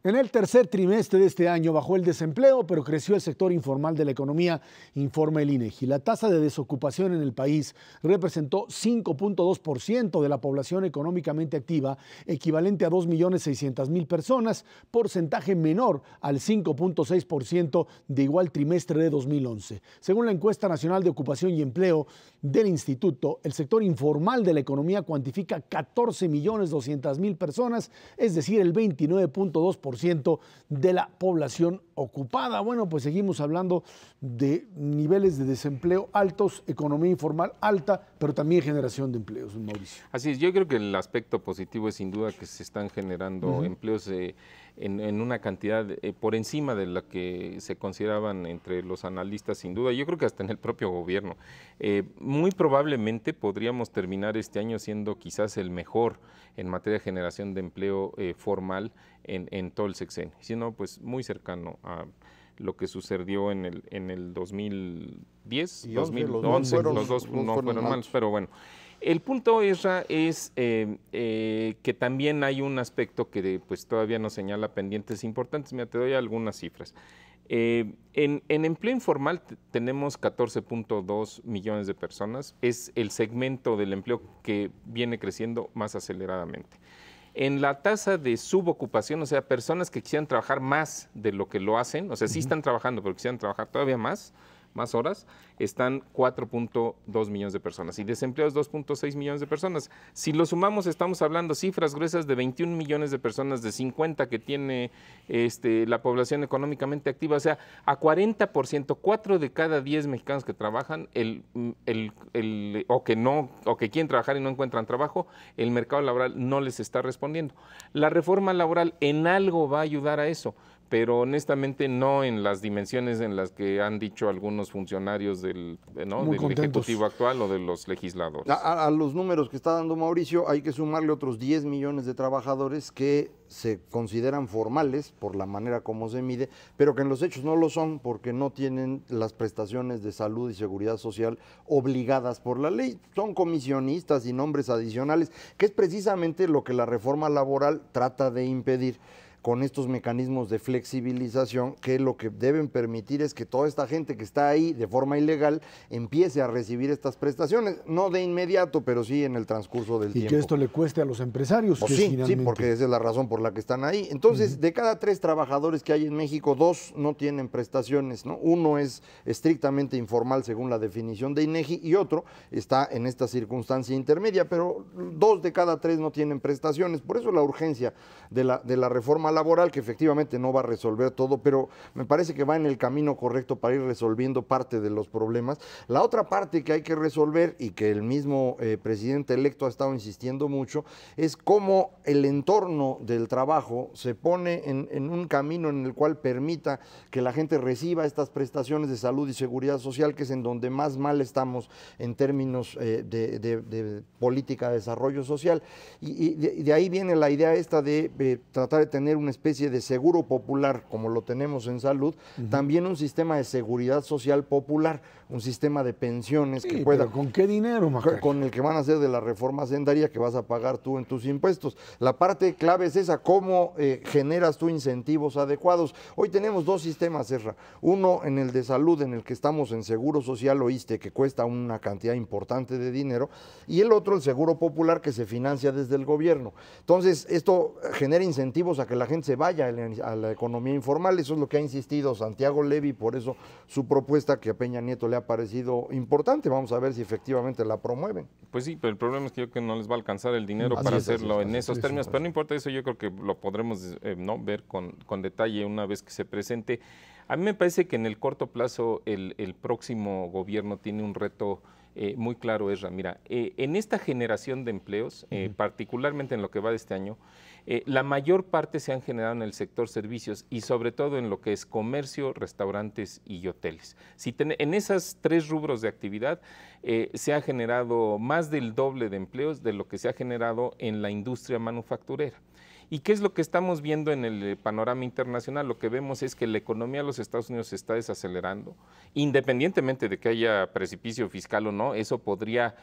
En el tercer trimestre de este año bajó el desempleo, pero creció el sector informal de la economía, informa el INEGI. La tasa de desocupación en el país representó 5.2% de la población económicamente activa, equivalente a 2.600.000 personas, porcentaje menor al 5.6% de igual trimestre de 2011. Según la encuesta nacional de ocupación y empleo del instituto, el sector informal de la economía cuantifica 14.200.000 personas, es decir, el 29.2% de la población ocupada. Bueno, pues seguimos hablando de niveles de desempleo altos, economía informal alta, pero también generación de empleos, Mauricio. Así es, yo creo que el aspecto positivo es sin duda que se están generando empleos en una cantidad por encima de la que se consideraban entre los analistas, sin duda. Yo creo que hasta en el propio gobierno. Muy probablemente podríamos terminar este año siendo quizás el mejor en materia de generación de empleo formal en todo el sexenio, sino pues muy cercano a lo que sucedió en el 2010, 2011, los dos no fueron malos, pero bueno. El punto, Ezra, es que también hay un aspecto que pues todavía nos señala pendientes importantes. Mira, te doy algunas cifras. En empleo informal tenemos 14.2 millones de personas. Es el segmento del empleo que viene creciendo más aceleradamente. En la tasa de subocupación, o sea, personas que quisieran trabajar más de lo que lo hacen, o sea, sí están trabajando, pero quisieran trabajar todavía más horas, están 4.2 millones de personas y desempleados 2.6 millones de personas. Si lo sumamos, estamos hablando cifras gruesas de 21 millones de personas, de 50 que tiene la población económicamente activa, o sea, a 40%, 4 de cada 10 mexicanos que trabajan o que quieren trabajar y no encuentran trabajo, el mercado laboral no les está respondiendo. La reforma laboral en algo va a ayudar a eso, pero honestamente no en las dimensiones en las que han dicho algunos funcionarios del Ejecutivo actual o de los legisladores. A los números que está dando Mauricio hay que sumarle otros 10 millones de trabajadores que se consideran formales por la manera como se mide, pero que en los hechos no lo son porque no tienen las prestaciones de salud y seguridad social obligadas por la ley. Son comisionistas y nombres adicionales, que es precisamente lo que la reforma laboral trata de impedir con estos mecanismos de flexibilización, que lo que deben permitir es que toda esta gente que está ahí de forma ilegal empiece a recibir estas prestaciones, no de inmediato, pero sí en el transcurso del tiempo. Y que esto le cueste a los empresarios. Pues que sí, finalmente... sí, porque esa es la razón por la que están ahí. Entonces, de cada 3 trabajadores que hay en México, 2 no tienen prestaciones, ¿no? Uno es estrictamente informal según la definición de INEGI y otro está en esta circunstancia intermedia, pero 2 de cada 3 no tienen prestaciones. Por eso la urgencia de la reforma laboral, que efectivamente no va a resolver todo, pero me parece que va en el camino correcto para ir resolviendo parte de los problemas. La otra parte que hay que resolver y que el mismo presidente electo ha estado insistiendo mucho es cómo el entorno del trabajo se pone en un camino en el cual permita que la gente reciba estas prestaciones de salud y seguridad social, que es en donde más mal estamos en términos de política de desarrollo social. Y de ahí viene la idea esta de tratar de tener una especie de seguro popular, como lo tenemos en salud, también un sistema de seguridad social popular, un sistema de pensiones que pueda... ¿Pero con qué dinero, Macario? Con el que van a hacer de la reforma hacendaria que vas a pagar tú en tus impuestos. La parte clave es esa, cómo generas tú incentivos adecuados. Hoy tenemos 2 sistemas, Serra. Uno en el de salud, en el que estamos en Seguro Social o ISSSTE, que cuesta una cantidad importante de dinero, y el otro, el Seguro Popular, que se financia desde el gobierno. Entonces, esto genera incentivos a que la gente se vaya a la economía informal. Eso es lo que ha insistido Santiago Levy, por eso su propuesta, que a Peña Nieto le ha parecido importante. Vamos a ver si efectivamente la promueven. Pues sí, pero el problema es que yo creo que no les va a alcanzar el dinero para hacerlo en esos términos, pero no importa eso, yo creo que lo podremos ver con detalle una vez que se presente. A mí me parece que en el corto plazo el próximo gobierno tiene un reto muy claro, Ezra. Mira, en esta generación de empleos, particularmente en lo que va de este año, la mayor parte se han generado en el sector servicios y sobre todo en lo que es comercio, restaurantes y hoteles. En esos 3 rubros de actividad se ha generado más del doble de empleos de lo que se ha generado en la industria manufacturera. ¿Y qué es lo que estamos viendo en el panorama internacional? Lo que vemos es que la economía de los Estados Unidos se está desacelerando, independientemente de que haya precipicio fiscal o no, eso podría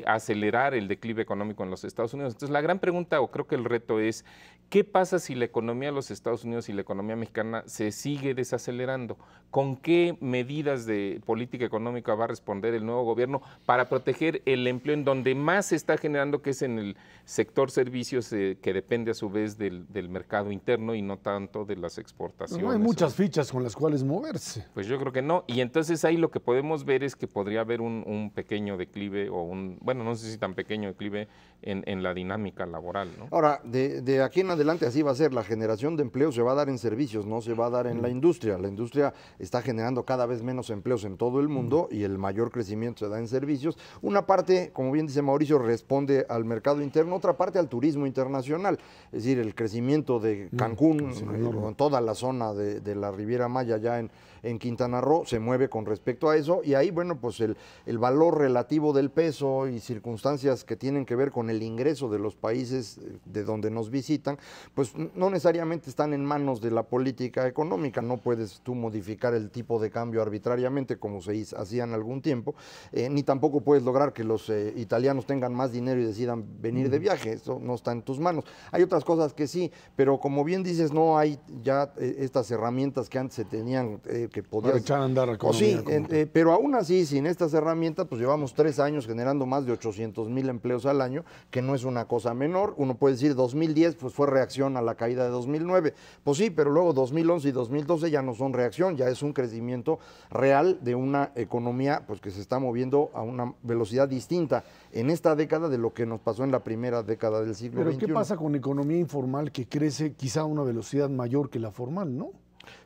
acelerar el declive económico en los Estados Unidos. Entonces, la gran pregunta, o creo que el reto es, ¿qué pasa si la economía de los Estados Unidos y la economía mexicana se sigue desacelerando? ¿Con qué medidas de política económica va a responder el nuevo gobierno para proteger el empleo en donde más se está generando, que es en el sector servicios, que depende a su vez del mercado interno y no tanto de las exportaciones? No hay muchas fichas con las cuales moverse. Pues yo creo que no, y entonces ahí lo que podemos ver es que podría haber un pequeño declive o bueno, no sé si tan pequeño declive en la dinámica laboral, ¿no? Ahora, de aquí en adelante así va a ser. La generación de empleo se va a dar en servicios, no se va a dar en la industria. La industria está generando cada vez menos empleos en todo el mundo y el mayor crecimiento se da en servicios. Una parte, como bien dice Mauricio, responde al mercado interno, otra parte al turismo internacional. Es decir, el crecimiento de Cancún, en toda la zona de la Riviera Maya, ya en Quintana Roo, se mueve con respecto a eso, y ahí, bueno, pues el valor relativo del peso y circunstancias que tienen que ver con el ingreso de los países de donde nos visitan, pues no necesariamente están en manos de la política económica. No puedes tú modificar el tipo de cambio arbitrariamente como se hacía en algún tiempo, ni tampoco puedes lograr que los italianos tengan más dinero y decidan venir de viaje. Eso no está en tus manos. Hay otras cosas que sí, pero como bien dices, no hay ya estas herramientas que antes se tenían, que podías echar a andar la economía. Sí, pero aún así, sin estas herramientas, pues llevamos 3 años generando más de 800,000 empleos al año, que no es una cosa menor. Uno puede decir 2010 pues fue reacción a la caída de 2009. Pues sí, pero luego 2011 y 2012 ya no son reacción, ya es un crecimiento real de una economía pues que se está moviendo a una velocidad distinta en esta década de lo que nos pasó en la primera década del siglo XXI. Pero ¿qué pasa con economía informal que crece quizá a una velocidad mayor que la formal, no?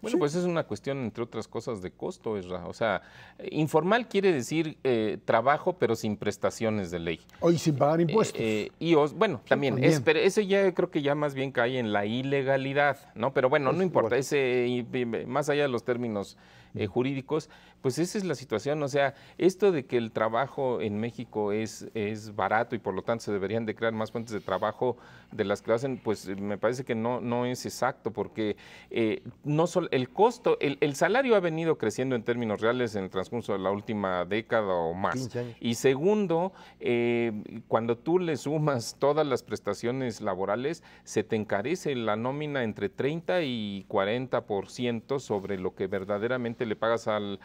Bueno, pues es una cuestión, entre otras cosas, de costo, Esra. O sea, informal quiere decir trabajo, pero sin prestaciones de ley. Hoy sin pagar impuestos. Bueno, también, también. pero ese ya creo que ya más bien cae en la ilegalidad, ¿no? Pero bueno, no importa, más allá de los términos jurídicos, pues esa es la situación. O sea, esto de que el trabajo en México es barato y por lo tanto se deberían de crear más fuentes de trabajo de las que lo hacen, pues me parece que no es exacto, porque no solo el costo, el salario ha venido creciendo en términos reales en el transcurso de la última década o más. 15 años. Y segundo, cuando tú le sumas todas las prestaciones laborales, se te encarece la nómina entre 30 y 40% sobre lo que verdaderamente le pagas al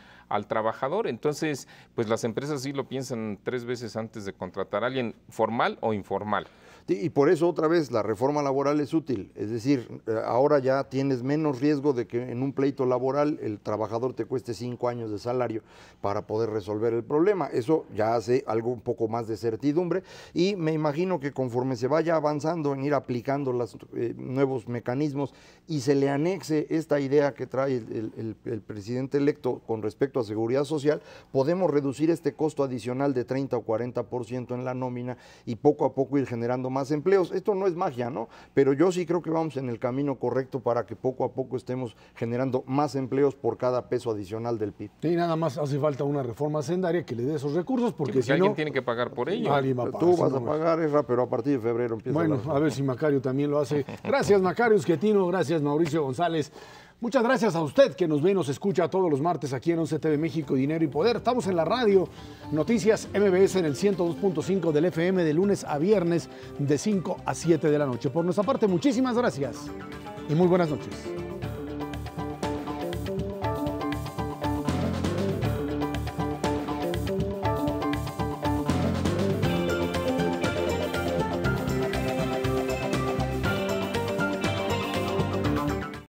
trabajador. Entonces, pues las empresas sí lo piensan 3 veces antes de contratar a alguien, formal o informal. Y por eso otra vez la reforma laboral es útil, es decir, ahora ya tienes menos riesgo de que en un pleito laboral el trabajador te cueste 5 años de salario para poder resolver el problema. Eso ya hace algo un poco más de certidumbre y me imagino que conforme se vaya avanzando en ir aplicando los nuevos mecanismos y se le anexe esta idea que trae el presidente electo con respecto a seguridad social, podemos reducir este costo adicional de 30 o 40% en la nómina y poco a poco ir generando más empleos. Esto no es magia, ¿no? Pero yo sí creo que vamos en el camino correcto para que poco a poco estemos generando más empleos por cada peso adicional del PIB. Y nada más hace falta una reforma hacendaria que le dé esos recursos, porque Sí, si alguien no, tiene que pagar por ello. alguien va a pagar. Tú vas Si a no, pagar, Esra, pero a partir de febrero empieza bueno, a ver si Macario también lo hace. Gracias, Macario Schettino, gracias, Mauricio González. Muchas gracias a usted que nos ve y nos escucha todos los martes aquí en 11 TV México, Dinero y Poder. Estamos en la radio, Noticias MBS en el 102.5 del FM de lunes a viernes de 5 a 7 de la noche. Por nuestra parte, muchísimas gracias y muy buenas noches.